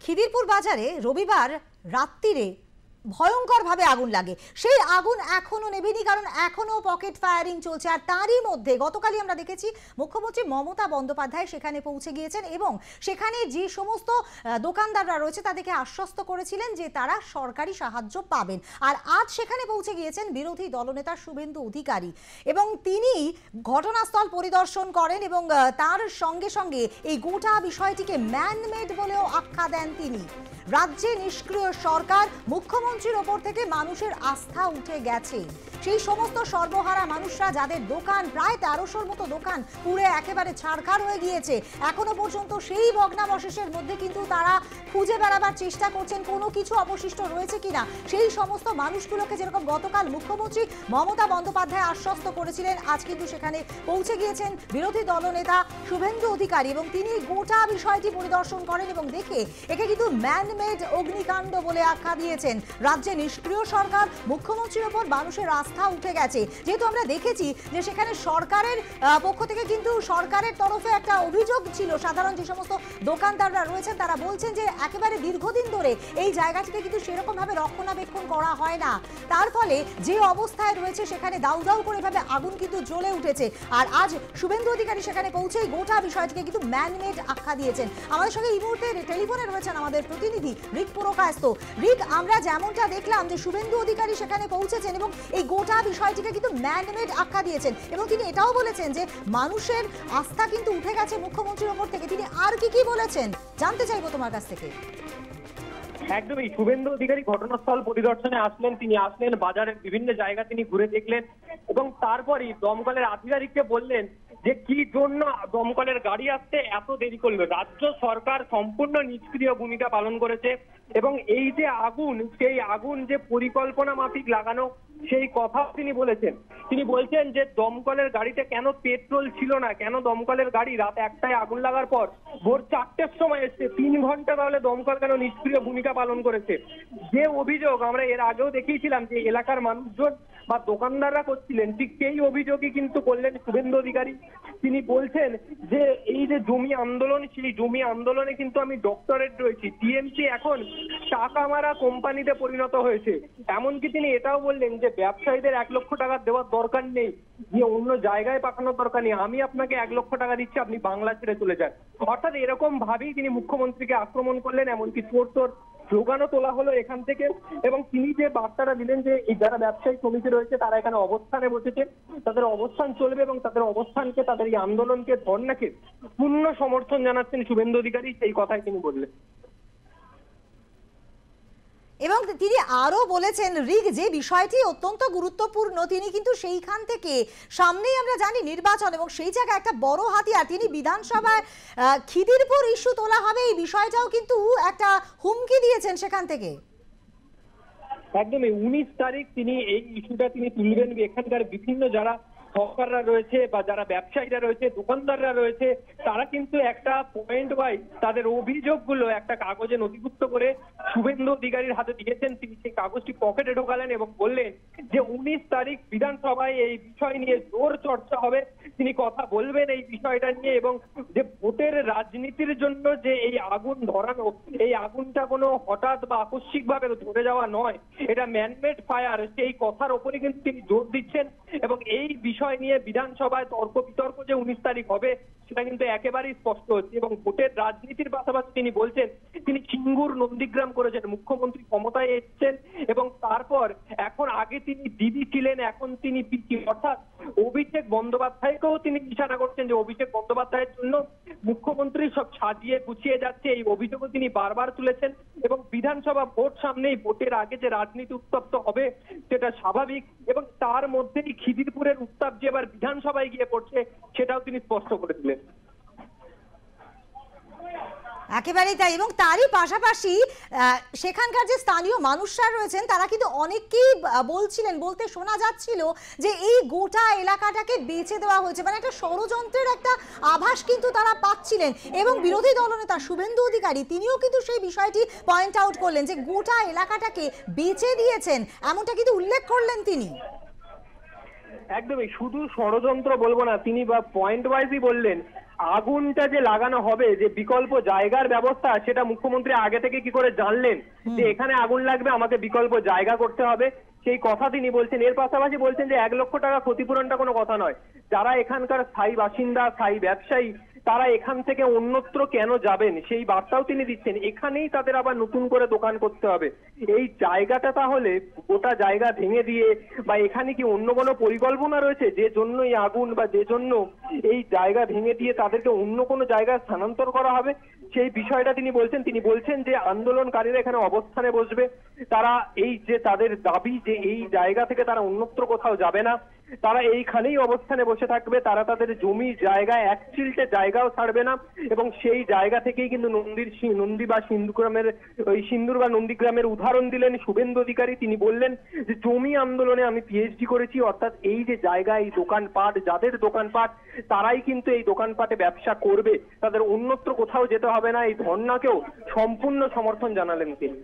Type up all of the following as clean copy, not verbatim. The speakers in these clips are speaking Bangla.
খিদিরপুর বাজারে রবিবার রাত্রিরে ভয়ঙ্করভাবে আগুন লাগে। সেই আগুন এখনো নেভেনি, কারণ এখনো পকেট ফায়ারিং চলছে। আর তারই মধ্যে গতকালই আমরা দেখেছি মুখ্যমন্ত্রী মমতা বন্দ্যোপাধ্যায় সেখানে পৌঁছে গিয়েছেন এবং সেখানে যে সমস্ত দোকানদাররা রয়েছে তাদেরকে আশ্বস্ত করেছিলেন যে তারা সরকারি সাহায্য পাবেন। আর আজ সেখানে পৌঁছে গিয়েছেন বিরোধী দলনেতা শুভেন্দু অধিকারী এবং তিনি ঘটনাস্থল পরিদর্শন করেন এবং তার সঙ্গে সঙ্গে এই গোটা বিষয়টিকে ম্যানমেড বলেও আখ্যা দেন তিনি। রাজ্যে নিষ্ক্রিয় সরকার, মুখ্যমন্ত্রীর ওপর থেকে মানুষের আস্থা উঠে গেছে। সেই সমস্ত সর্বহারা মানুষরা যাদের দোকান, প্রায় 1300-র মতো দোকান পুড়ে একেবারে ছারখার হয়ে গিয়েছে, এখনো পর্যন্ত সেই ভগ্নাবশেষের মধ্যে কিন্তু তারা খুঁজে বেড়াবার চেষ্টা করছেন কোনো কিছু অবশিষ্ট রয়েছে কিনা। সেই সমস্ত মানুষগুলোকে যেরকম গতকাল মুখ্যমন্ত্রী মমতা বন্দ্যোপাধ্যায় আশ্বস্ত করেছিলেন, আজ কিন্তু সেখানে পৌঁছে গিয়েছেন বিরোধী দলনেতা শুভেন্দু অধিকারী এবং তিনি গোটা বিষয়টি পরিদর্শন করেন এবং দেখে একে কিন্তু ম্যানমেড অগ্নিকাণ্ড বলে আখ্যা দিয়েছেন। রাজ্যে নিষ্ক্রিয় সরকার, মুখ্যমন্ত্রীর ওপর মানুষের আস্থা উঠে গেছে। যেহেতু আমরা দেখেছি যে সেখানে সরকারের পক্ষ থেকে কিন্তু সরকারের তরফে একটা অভিযোগ ছিল, সাধারণ যে সমস্ত দোকানদাররা রয়েছেন তারা বলছেন যে একেবারে দীর্ঘদিন ধরে এই জায়গাটিতে কিন্তু সেরকম ভাবে রক্ষণাবেক্ষণ করা হয় না, তার ফলে যে অবস্থায় রয়েছে সেখানে দাউ দাউ করে ভাবে আগুন কিন্তু জ্বলে উঠেছে। আর আজ শুভেন্দু অধিকারী সেখানে পৌঁছেই গোটা বিষয়টিকে কিন্তু ম্যানমেড আখ্যা দিয়েছেন। আমাদের সঙ্গে এই মুহূর্তে টেলিফোনে রয়েছেন আমাদের প্রতিনিধি রিক পুরকায়স্থ। রিক, আমরা যেমনটা দেখলাম যে শুভেন্দু অধিকারী সেখানে পৌঁছেছেন এবং এই গোটা বিষয়টিকে কিন্তু ম্যানমেড আখ্যা দিয়েছেন এবং তিনি এটাও বলেছেন যে মানুষের আস্থা কিন্তু উঠে গেছে মুখ্যমন্ত্রীর ওপর থেকে। তিনি আর কি বলেছেন জানতে চাইবো তোমার কাছ থেকে। একদমই, শুভেন্দু অধিকারী ঘটনাস্থল পরিদর্শনে আসলেন। তিনি আসলেন, বাজারের বিভিন্ন জায়গা তিনি ঘুরে দেখলেন এবং তারপরই দমকলের আধিকারিককে বললেন যে কি জন্য দমকলের গাড়ি আসতে এত দেরি করলো। রাজ্য সরকার সম্পূর্ণ নিষ্ক্রিয় ভূমিকা পালন করেছে এবং এই যে আগুন, সেই আগুন যে পরিকল্পনা মাফিক লাগানো সেই কথা তিনি বলেছেন। তিনি বলছেন যে দমকলের গাড়িতে কেন পেট্রোল ছিল না, কেন দমকলের গাড়ি রাত 1টায় আগুন লাগার পর ভোর 4টের সময় এসছে, 3 ঘন্টা তাহলে দমকল কেন নিষ্ক্রিয় ভূমিকা পালন করেছে। যে অভিযোগ আমরা এর আগেও দেখিয়েছিলাম যে এলাকার মানুষজন বা দোকানদাররা করছিলেন, ঠিক সেই অভিযোগই কিন্তু করলেন শুভেন্দু অধিকারী। তিনি বলছেন যে এই যে জমি আন্দোলন, সেই জমি আন্দোলনে কিন্তু আমি ডক্টরেট রয়েছি। টিএমসি এখন টাকা মারা কোম্পানিতে পরিণত হয়েছে। এমনকি তিনি এটাও বললেন যে ব্যবসায়ীদের 1 লক্ষ টাকা দেওয়ার দরকার নেই, যে অন্য জায়গায় পাঠানোর দরকার নেই, আমি আপনাকে 1 লক্ষ টাকা দিচ্ছি, আপনি বাংলা ছেড়ে চলে যান। অর্থাৎ এরকম ভাবেই তিনি মুখ্যমন্ত্রীকে আক্রমণ করলেন। এমনকি চোর স্লোগানও তোলা হলো এখান থেকে এবং তিনি যে বার্তাটা দিলেন যে এই যারা ব্যবসায়ী সমিতি রয়েছে তারা এখানে অবস্থানে বসেছে, তাদের অবস্থান চলবে এবং তাদের অবস্থানকে, তাদের এই আন্দোলনকে, ধর্নাকে পূর্ণ সমর্থন জানাচ্ছেন শুভেন্দু অধিকারী, সেই কথাই তিনি বললেন। এবং তিনি আরো বলেছেন রিক, যে বিষয়টি অত্যন্ত গুরুত্বপূর্ণ, তিনি কিন্তু সেইখান থেকে সামনেই আমরা জানি নির্বাচন এবং সেই জায়গায় একটা বড় হাতিয়ার, তিনি বিধানসভায় খিদিরপুর ইস্যু তোলা হবে এই বিষয়টাও কিন্তু একটা হুমকি দিয়েছেন সেখান থেকে। একদমই 19 তারিখ তিনি এই ইস্যুটা তিনি তুলবেন। এখানকার বিভিন্ন যারা হকাররা রয়েছে বা যারা ব্যবসায়ীরা রয়েছে, দোকানদাররা রয়েছে, তারা কিন্তু একটা পয়েন্ট ওয়াইজ তাদের অভিযোগগুলো একটা কাগজে নথিভুক্ত করে শুভেন্দু অধিকারীর হাতে দিয়েছেন। তিনি সেই কাগজটি পকেটে ঢোকালেন এবং বললেন যে 19 তারিখ বিধানসভায় এই বিষয় নিয়ে জোর চর্চা হবে, তিনি কথা বলবেন এই বিষয়টা নিয়ে এবং যে ভোটের রাজনীতির জন্য যে এই আগুন ধরানো, এই আগুনটা কোনো হঠাৎ বা আকস্মিক ভাবে ধরে যাওয়া নয়, এটা ম্যানমেড ফায়ার, সেই কথার উপরে কিন্তু তিনি জোর দিচ্ছেন এবং এই বিষয় নিয়ে বিধানসভায় তর্ক বিতর্ক যে 19 তারিখ হবে সেটা কিন্তু একেবারেই স্পষ্ট হচ্ছে। এবং ভোটের রাজনীতির পাশাপাশি তিনি বলছেন, তিনি সিঙ্গুর নন্দীগ্রাম করেছেন, মুখ্যমন্ত্রী ক্ষমতায় এসেছেন এবং তারপর এখন আগে তিনি দিদি ছিলেন, এখন তিনি পিসি, অর্থাৎ অভিষেক বন্দ্যোপাধ্যায়কেও তিনি নিশানা করছেন যে অভিষেক বন্দ্যোপাধ্যায়ের জন্য মুখ্যমন্ত্রী সব সাজিয়ে গুছিয়ে যাচ্ছে, এই অভিযোগও তিনি বারবার তুলেছেন। এবং বিধানসভা ভোট সামনেই, ভোটের আগে যে রাজনীতি উত্তপ্ত হবে সেটা স্বাভাবিক এবং তার মধ্যেই খিদিরপুরের উত্তাপ যে এবার বিধানসভায় গিয়ে পড়ছে সেটাও তিনি স্পষ্ট করে দিলেন। একেবারেই তাই। এবং তারই পাশাপাশি সেখানকার যে স্থানীয় মানুষরা রয়েছেন তারা কিন্তু অনেকেই বলতে শোনা যাচ্ছিল যে এই গোটা এলাকাটাকে বেচে দেওয়া হয়েছে, মানে একটা ষড়যন্ত্রের একটা আভাস কিন্তু তারা পাচ্ছিলেন। এবং বিরোধী দলনেতা শুভেন্দু অধিকারী তিনিও কিন্তু সেই বিষয়টি পয়েন্ট আউট করলেন যে গোটা এলাকাটাকে বেচে দিয়েছেন, এমনটা কিন্তু উল্লেখ করলেন তিনি। একদমই, শুধু ষড়যন্ত্র বলবো না, তিনি বা পয়েন্ট ওয়াইজই বললেন আগুনটা যে লাগানো হবে, যে বিকল্প জায়গার ব্যবস্থা, সেটা মুখ্যমন্ত্রী আগে থেকে কি করে জানলেন যে এখানে আগুন লাগবে, আমাকে বিকল্প জায়গা করতে হবে, সেই কথা তিনি বলছেন। এর পাশাপাশি বলছেন যে 1 লক্ষ টাকা ক্ষতিপূরণটা কোনো কথা নয়, যারা এখানকার স্থায়ী বাসিন্দা, স্থায়ী ব্যবসায়ী, তারা এখান থেকে অন্যত্র কেন যাবেন সেই বার্তাও তিনি দিচ্ছেন। এখানেই তাদের আবার নতুন করে দোকান করতে হবে। এই জায়গাটা তাহলে গোটা জায়গা ভেঙে দিয়ে, বা এখানে কি অন্য কোনো পরিকল্পনা রয়েছে যে জন্য এই আগুন, বা যে জন্য এই জায়গা ভেঙে দিয়ে তাদেরকে অন্য কোনো জায়গায় স্থানান্তর করা হবে, সেই বিষয়টা তিনি বলছেন। তিনি বলছেন যে আন্দোলনকারীরা এখানে অবস্থানে বসবে, তারা এই যে তাদের দাবি যে এই জায়গা থেকে তারা অন্যত্র কোথাও যাবে না, তারা এইখানেই অবস্থানে বসে থাকবে, তারা তাদের জমি জায়গায় এক চিলটে জায়গাও ছাড়বে না, এবং সেই জায়গা থেকেই কিন্তু নন্দী বা সিন্ধুগ্রামের ওই সিন্দুর বা নন্দীগ্রামের উদাহরণ দিলেন শুভেন্দু অধিকারী। তিনি বললেন যে জমি আন্দোলনে আমি পিএইচডি করেছি, অর্থাৎ এই যে জায়গা, এই দোকানপাট, যাদের দোকানপাট, তারাই কিন্তু এই দোকানপাটে ব্যবসা করবে, তাদের অন্যত্র কোথাও যেতে হবে না। এই ধর্ণাকেও সম্পূর্ণ সমর্থন জানালেন তিনি।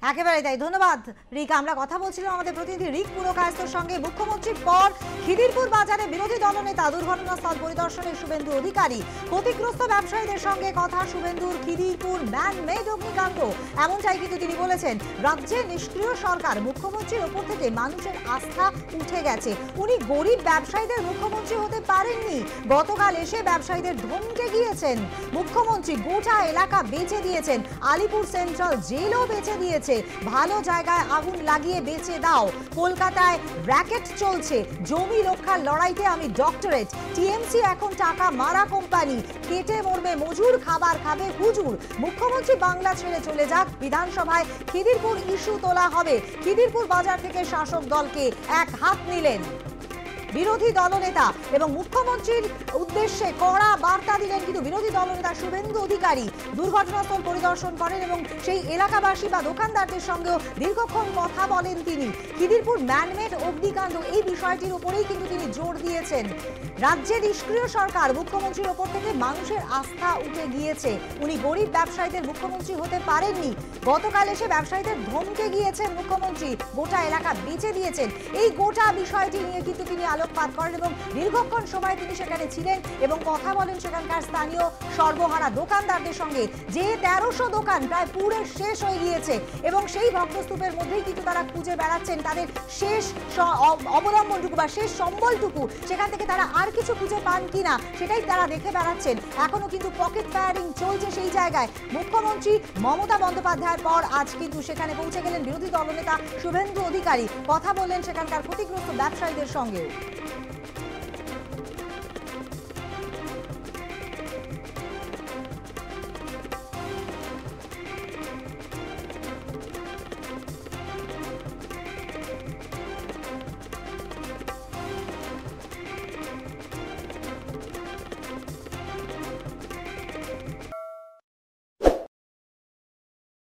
একেবারে তাই, ধন্যবাদ রিক। আমরা কথা বলছিলাম আমাদের প্রতিনিধি রিক পুরকায়স্থর সঙ্গে। মুখ্যমন্ত্রীর পর খিদিরপুর বাজারে বিরোধী দলনেতা দুর্ঘটনাস্থল পরিদর্শনে শুভেন্দু অধিকারী। ক্ষতিগ্রস্ত ব্যবসায়ীদের সঙ্গে কথা শুভেন্দুর। খিদিরপুর ম্যান মেড অগ্নিকাণ্ড, এমনটাই কিন্তু তিনি বলেছেন। রাজ্যে নিষ্ক্রিয় সরকার, মুখ্যমন্ত্রীর ওপর থেকে মানুষের আস্থা উঠে গেছে। উনি গরিব ব্যবসায়ীদের মুখ্যমন্ত্রী হতে পারেননি, গতকাল এসে ব্যবসায়ীদের ধমকে গিয়েছেন মুখ্যমন্ত্রী। গোটা এলাকা বেচে দিয়েছেন, আলিপুর সেন্ট্রাল জেলও বেচে দিয়েছে। ভালো জায়গায় আগুন লাগিয়ে বেচে দাও। কলকাতায় র‍্যাকেট চলছে, জমি রক্ষার লড়াইতে আমি ডক্টরেট। টিএমসি এখন টাকা মারা কোম্পানি, কেটে মরবে মজুর, খাবার খাবে হুজুর। মুখ্যমন্ত্রী বাংলা ছেড়ে চলে যাক, বিধানসভায় খিদিরপুর ইস্যু তোলা হবে। খিদিরপুর বাজার থেকে শাসক দলকে এক হাত নিলেন বিরোধী দলনেতা এবং মুখ্যমন্ত্রীর উদ্দেশ্যে কড়া বার্তা দিলেন কিন্তু বিরোধী দলনেতা শুভেন্দু অধিকারী। দুর্ঘটনাস্থল পরিদর্শন করেন এবং সেই এলাকাবাসী বা দোকানদারদের সঙ্গেও দীর্ঘক্ষণ কথা বলেন তিনি। খিদিরপুর ম্যানমেড অগ্নিকাণ্ড, এই বিষয়টির উপরেই কিন্তু তিনি জোর দিয়েছেন। রাজ্যে নিষ্ক্রিয় সরকার, মুখ্যমন্ত্রীর ওপর থেকে মানুষের আস্থা উঠে গিয়েছে। উনি গরিব ব্যবসায়ীদের মুখ্যমন্ত্রী হতে পারেননি, গতকাল এসে ব্যবসায়ীদের ধমকে গিয়েছেন মুখ্যমন্ত্রী, গোটা এলাকা বেচে দিয়েছেন। এই গোটা বিষয়টি নিয়ে কিন্তু তিনি আলোকপাত করেন এবং দীর্ঘক্ষণ সময় তিনি সেখানে ছিলেন এবং কথা বলেন সেখানকার স্থানীয় সর্বহারা দোকানদারদের সঙ্গে। যে 1300 দোকান প্রায় পুরো শেষ হয়ে গিয়েছে এবং সেই ভক্তস্তূপের মধ্যেই কিন্তু তারা খুঁজে বেড়াচ্ছেন তাদের শেষ অবলম্বনটুকু বা শেষ সম্বলটুকু, সেখান থেকে তারা আর কিছু খুঁজে পান কিনা সেটাই তারা দেখে বেড়াচ্ছেন। এখনো কিন্তু পকেট ফায়ারিং চলছে সেই জায়গায়। মুখ্যমন্ত্রী মমতা বন্দ্যোপাধ্যায়ের পর আজ কিন্তু সেখানে পৌঁছে গেলেন বিরোধী দলনেতা শুভেন্দু অধিকারী, কথা বললেন সেখানকার ক্ষতিগ্রস্ত ব্যবসায়ীদের সঙ্গেও।